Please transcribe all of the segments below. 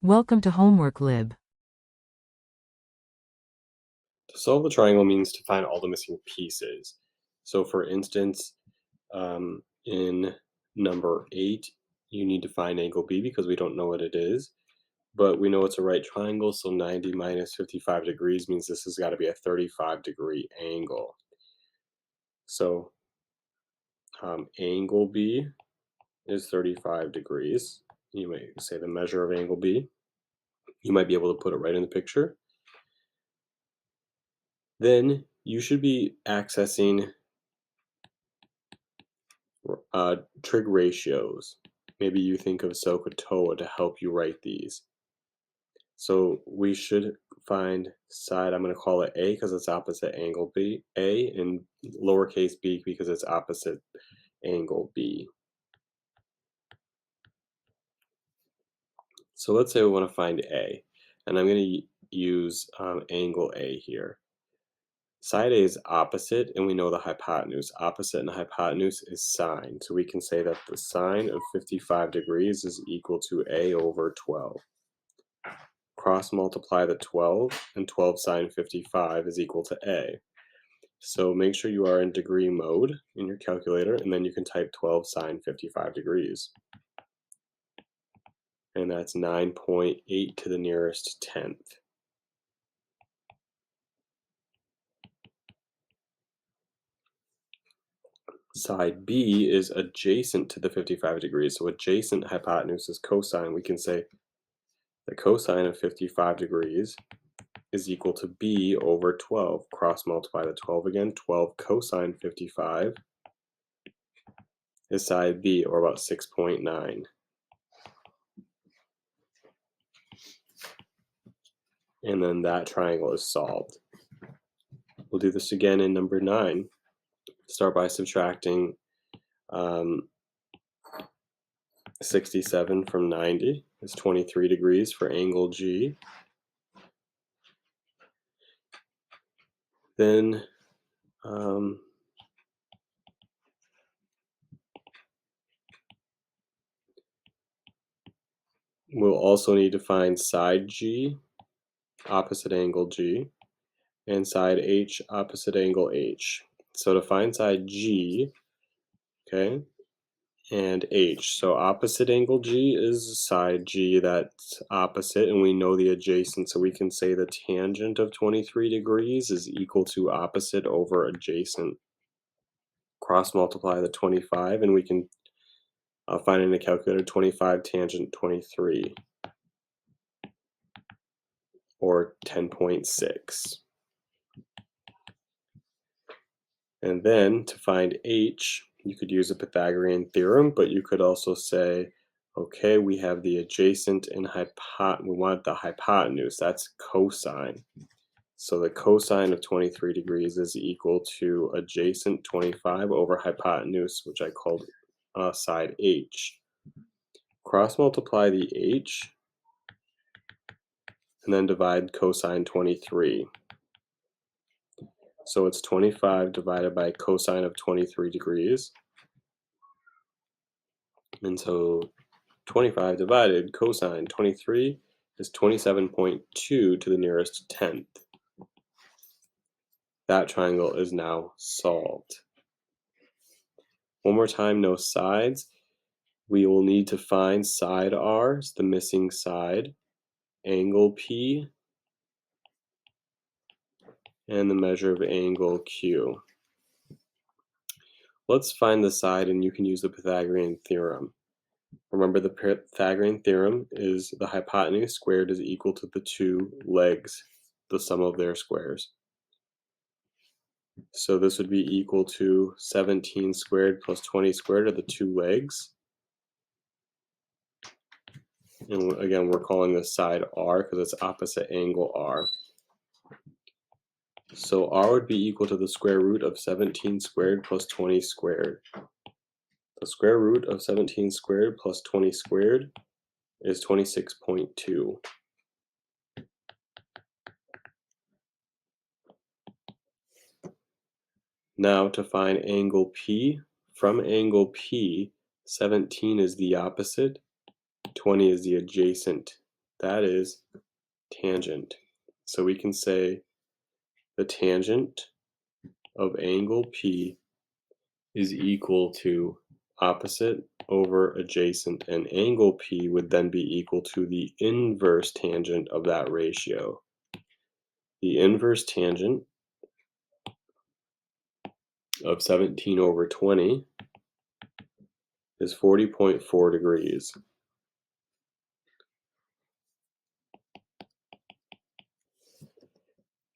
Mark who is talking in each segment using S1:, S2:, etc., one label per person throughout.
S1: Welcome to Homework Lib.
S2: To solve the triangle means to find all the missing pieces. So for instance, in number 8, you need to find angle B because we don't know what it is, but we know it's a right triangle, so 90 minus 55 degrees means this has got to be a 35-degree angle. So angle B is 35 degrees. You might say the measure of angle B. You might be able to put it right in the picture. Then you should be accessing trig ratios. Maybe you think of SOHCAHTOA to help you write these. So we should find side, I'm going to call it A because it's opposite angle B, A, and lowercase b because it's opposite angle B. So let's say we want to find A, and I'm going to use angle A here. Side A is opposite, and we know the hypotenuse. Opposite and hypotenuse is sine. So we can say that the sine of 55 degrees is equal to A over 12. Cross multiply the 12, and 12 sine 55 is equal to A. So make sure you are in degree mode in your calculator, and then you can type 12 sine 55 degrees. And that's 9.8 to the nearest tenth. Side B is adjacent to the 55 degrees, so adjacent hypotenuse is cosine. We can say the cosine of 55 degrees is equal to B over 12. Cross multiply the 12 again. 12 cosine 55 is side B, or about 6.9. And then that triangle is solved. We'll do this again in number 9. Start by subtracting 67 from 90 is 23 degrees for angle G. Then we'll also need to find side G, opposite angle G, and side H, opposite angle H. So to find side G, okay, and H. So opposite angle G is side G that's opposite, and we know the adjacent, so we can say the tangent of 23 degrees is equal to opposite over adjacent. Cross multiply the 25, and we can find in a calculator 25 tangent 23, or 10.6. And then to find H, you could use a Pythagorean theorem, but you could also say, okay, we have the adjacent and we want the hypotenuse, that's cosine. So the cosine of 23 degrees is equal to adjacent 25 over hypotenuse, which I called side H. Cross multiply the H, and then divide cosine 23. So it's 25 divided by cosine of 23 degrees. And so 25 divided cosine 23 is 27.2 to the nearest tenth. That triangle is now solved. One more time, no sides. We will need to find side R, it's the missing side, angle P, and the measure of angle Q. Let's find the side, and you can use the Pythagorean theorem. Remember, the Pythagorean theorem is the hypotenuse squared is equal to the two legs, the sum of their squares. So this would be equal to 17 squared plus 20 squared are the two legs. And again, we're calling this side R because it's opposite angle R. So R would be equal to the square root of 17 squared plus 20 squared. The square root of 17 squared plus 20 squared is 26.2. Now to find angle P, from angle P, 17 is the opposite, 20 is the adjacent that is tangent. So we can say the tangent of angle P is equal to opposite over adjacent, and angle P would then be equal to the inverse tangent of that ratio. The inverse tangent of 17 over 20 is 40.4 degrees.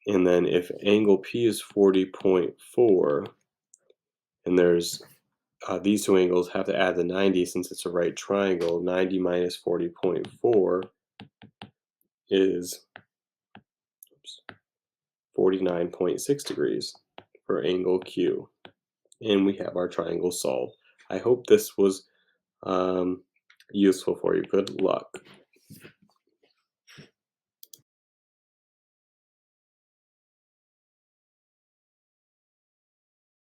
S2: And then if angle P is 40.4, and there's these two angles have to add the 90 since it's a right triangle, 90 minus 40.4 is 49.6 degrees for angle Q. And we have our triangle solved. I hope this was useful for you. Good luck.